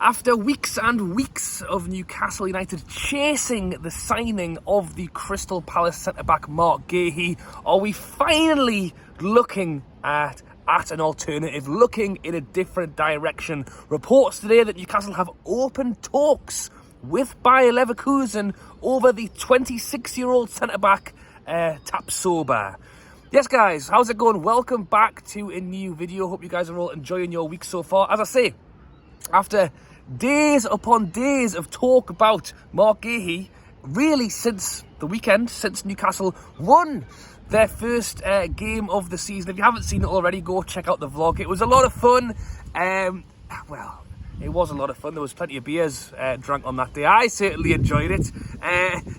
After weeks and weeks of Newcastle United chasing the signing of the Crystal Palace centre-back Mark Guehi, are we finally looking at an alternative, looking in a different direction? Reports today that Newcastle have opened talks with Bayer Leverkusen over the 26-year-old centre-back Tapsoba. Yes guys, how's it going? Welcome back to a new video. Hope you guys are all enjoying your week so far. As I say, after days upon days of talk about Mark Guehi, really since the weekend, since Newcastle won their first game of the season. If you haven't seen it already, go check out the vlog. It was a lot of fun. Well, it was a lot of fun. There was plenty of beers drank on that day. I certainly enjoyed it.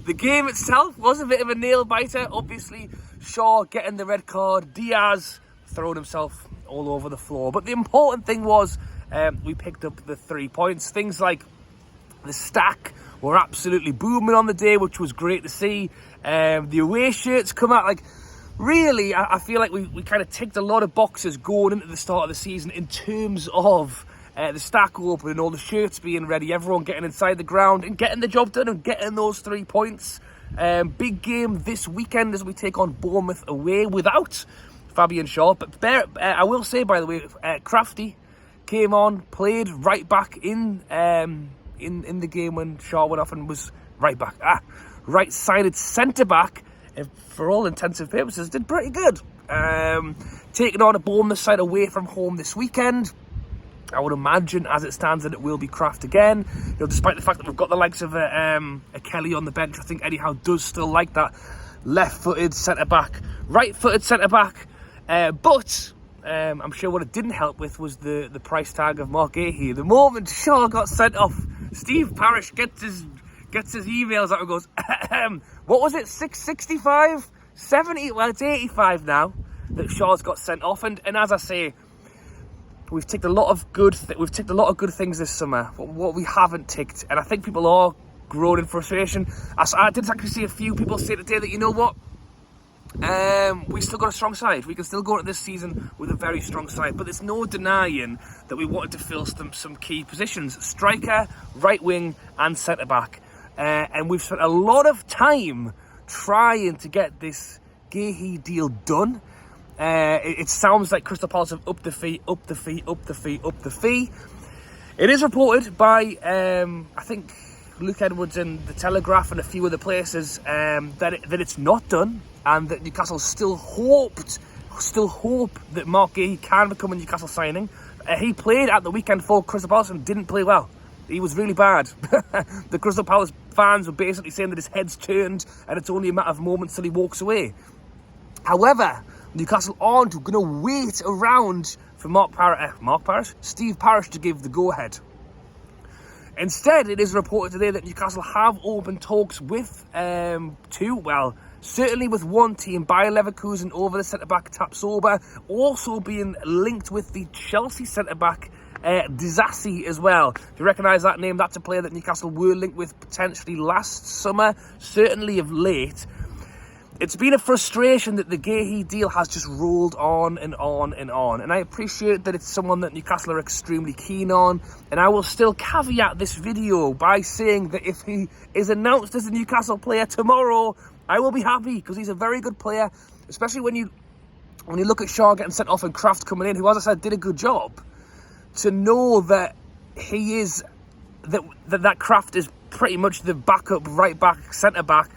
The game itself was a bit of a nail-biter. Obviously, Shaw getting the red card. Diaz throwing himself all over the floor. But the important thing was we picked up the 3 points. Things like the stack were absolutely booming on the day, which was great to see. The away shirts come out. Like, really, I feel like we kind of ticked a lot of boxes going into the start of the season in terms of the stack opening, all the shirts being ready, everyone getting inside the ground and getting the job done and getting those 3 points. Big game this weekend as we take on Bournemouth away without Fabian Shaw. But I will say, by the way, Crafty came on, played right back in the game when Shaw went off and was right back. Right-sided centre-back, for all intents and purposes, did pretty good. Taking on a Bournemouth side away from home this weekend. I would imagine, as it stands, that it will be Kraft again. You know, despite the fact that we've got the likes of a Kelly on the bench, I think Eddie Howe does still like that left-footed centre-back, right-footed centre-back. But I'm sure what it didn't help with was the price tag of Mark Guehi. The moment Shaw got sent off, Steve Parish gets his emails out and goes, what was it, 665? 70? Well, it's 85 now that Shaw's got sent off. And as I say, we've ticked a lot of good things this summer. But what we haven't ticked, and I think people are growing in frustration. I did actually see a few people say today that, you know what, we still got a strong side. We can still go into this season with a very strong side. But there's no denying that we wanted to fill some key positions: striker, right wing, and centre back. And we've spent a lot of time trying to get this Guehi deal done. It sounds like Crystal Palace have upped the fee. It is reported by, I think, Luke Edwards and The Telegraph and a few other places that it's not done, and that Newcastle still hope that Mark Guehi can become a Newcastle signing. He played at the weekend for Crystal Palace and didn't play well. He was really bad. The Crystal Palace fans were basically saying that his head's turned and it's only a matter of moments till he walks away. However, Newcastle aren't going to wait around for Steve Parish to give the go-ahead. Instead, it is reported today that Newcastle have opened talks with certainly with one team, Bayer Leverkusen, over the centre-back Tapsoba, also being linked with the Chelsea centre-back Disasi as well. If you recognise that name, that's a player that Newcastle were linked with potentially last summer, certainly of late. It's been a frustration that the Guehi deal has just rolled on and on and on. And I appreciate that it's someone that Newcastle are extremely keen on. And I will still caveat this video by saying that if he is announced as a Newcastle player tomorrow, I will be happy, because he's a very good player, especially when you look at Shaw getting sent off and Kraft coming in, who, as I said, did a good job. To know that he is, that Kraft is pretty much the backup right back, centre back.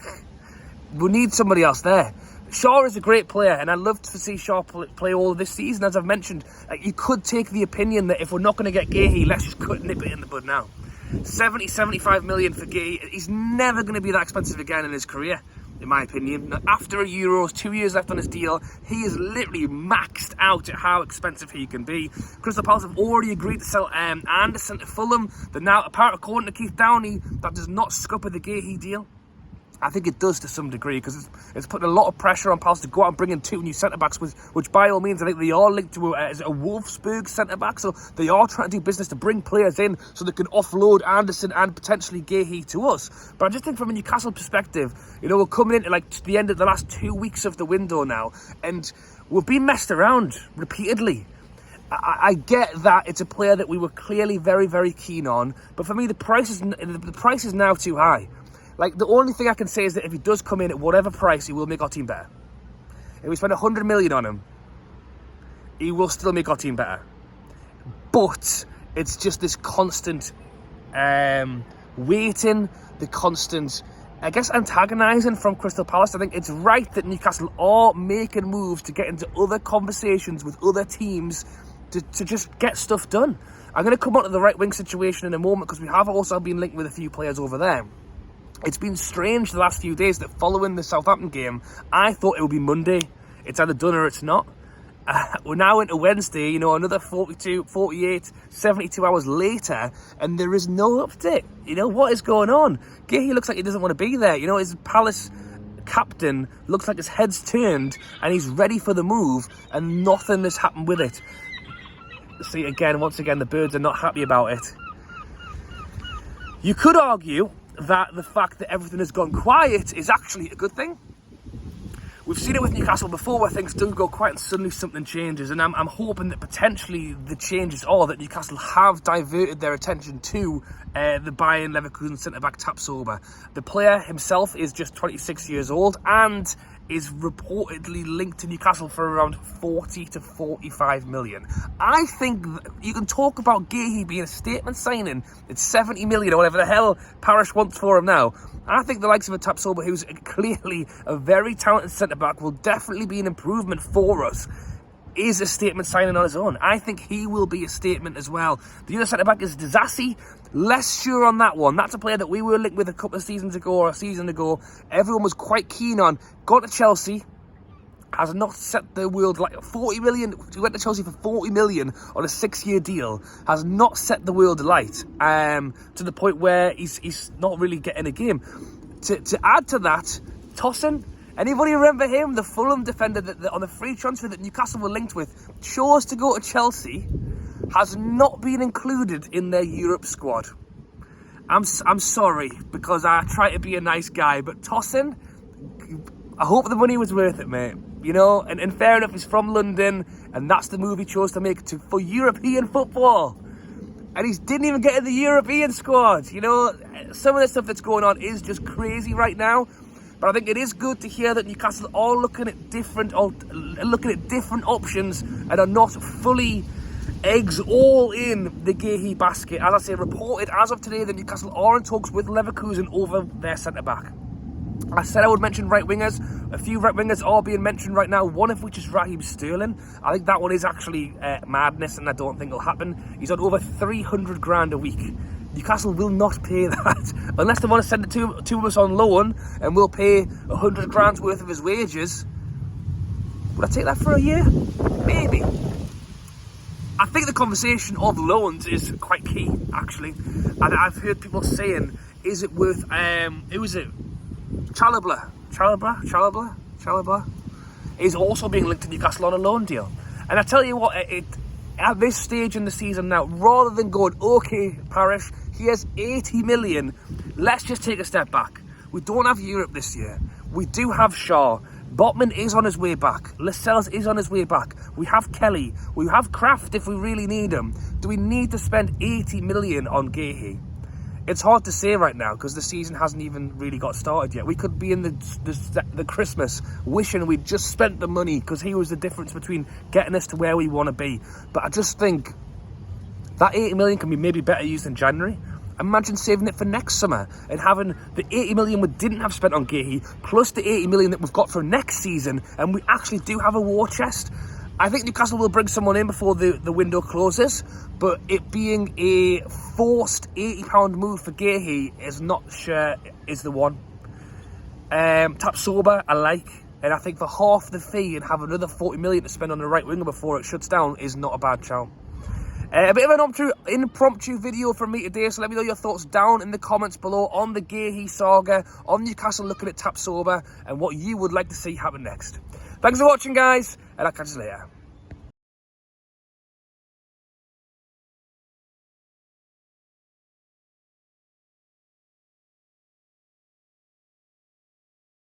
We need somebody else there. Shaw is a great player, and I'd love to see Shaw play all of this season. As I've mentioned, you could take the opinion that if we're not going to get Guehi, let's just nip it in the bud now. 75 million for Guehi. He's never going to be that expensive again in his career, in my opinion. After a Euros, 2 years left on his deal, he is literally maxed out at how expensive he can be. Crystal Palace have already agreed to sell Anderson to Fulham. But now, apparently, according to Keith Downey, that does not scupper the Guehi deal. I think it does to some degree, because it's putting a lot of pressure on Palace to go out and bring in 2 new centre-backs, which by all means I think they are linked to a Wolfsburg centre-back, so they are trying to do business to bring players in so they can offload Anderson and potentially Guehi to us. But I just think from a Newcastle perspective, you know, we're coming into like the end of the last 2 weeks of the window now, and we've been messed around repeatedly. I get that it's a player that we were clearly very, very keen on, but for me, the price is now too high. Like, the only thing I can say is that if he does come in at whatever price, he will make our team better. If we spend 100 million on him, he will still make our team better. But it's just this constant waiting, the constant, I guess, antagonising from Crystal Palace. I think it's right that Newcastle are making moves to get into other conversations with other teams to just get stuff done. I'm going to come on to the right wing situation in a moment, because we have also been linked with a few players over there. It's been strange the last few days that following the Southampton game, I thought it would be Monday. It's either done or it's not. We're now into Wednesday, you know, another 42, 48, 72 hours later, and there is no update. You know, what is going on? Guehi looks like he doesn't want to be there. You know, his Palace captain looks like his head's turned and he's ready for the move, and nothing has happened with it. See, once again, the birds are not happy about it. You could argue that the fact that everything has gone quiet is actually a good thing. We've seen it with Newcastle before, where things do go quiet and suddenly something changes, and I'm hoping that potentially the changes are that Newcastle have diverted their attention to the Bayern Leverkusen centre-back Tapsoba. The player himself is just 26 years old and is reportedly linked to Newcastle for around 40 to 45 million. I think you can talk about Guehi being a statement signing. It's 70 million or whatever the hell Parish wants for him now. I think the likes of a Tapsoba, who's clearly a very talented centre-back, will definitely be an improvement for us, is a statement signing on his own. I think he will be a statement as well. The other centre-back is Disasi. Less sure on that one. That's a player that we were linked with a couple of seasons ago or a season ago. Everyone was quite keen on. Got to Chelsea. Has not set the world like 40 million. He went to Chelsea for 40 million on a 6-year deal. Has not set the world alight to the point where he's not really getting a game. To add to that, Tosin. Anybody remember him? The Fulham defender that on the free transfer that Newcastle were linked with chose to go to Chelsea. Has not been included in their Europe squad. I'm sorry, because I try to be a nice guy, but Tosin, I hope the money was worth it, mate. You know, and fair enough, he's from London, and that's the move he chose to make for European football. And he didn't even get in the European squad. You know, some of the stuff that's going on is just crazy right now. But I think it is good to hear that Newcastle are looking at different options and are not fully eggs all in the Guehi basket. As I say, reported as of today that Newcastle are in talks with Leverkusen over their centre-back. I said I would mention right wingers. A few right wingers are being mentioned right now, one of which is Raheem Sterling. I think that one is actually madness, and I don't think it'll happen. He's on over 300 grand a week. Newcastle will not pay that unless they want to send it to us on loan, and we'll pay 100 grand's worth of his wages. Would I take that for a year? Maybe. I think the conversation of loans is quite key, actually. And I've heard people saying, is it worth, who is it? Chalobah is also being linked to Newcastle on a loan deal. And I tell you what, at this stage in the season now, rather than going, okay, Parish, here's 80 million, let's just take a step back. We don't have Europe this year. We do have Shaw. Botman is on his way back. Lascelles is on his way back. We have Kelly. We have Kraft if we really need him. Do we need to spend 80 million on Guehi? It's hard to say right now because the season hasn't even really got started yet. We could be in the Christmas wishing we'd just spent the money because he was the difference between getting us to where we want to be. But I just think that 80 million can be maybe better used in January. Imagine saving it for next summer and having the 80 million we didn't have spent on Guehi plus the 80 million that we've got for next season, and we actually do have a war chest. I think Newcastle will bring someone in before the window closes, but it being a forced £80 move for Guehi is not sure is the one. Tapsoba I like, and I think for half the fee and have another 40 million to spend on the right winger before it shuts down is not a bad shout. A bit of an impromptu video from me today, so let me know your thoughts down in the comments below on the Guehi saga, on Newcastle looking at Tapsoba, and what you would like to see happen next. Thanks for watching, guys, and I'll catch you later.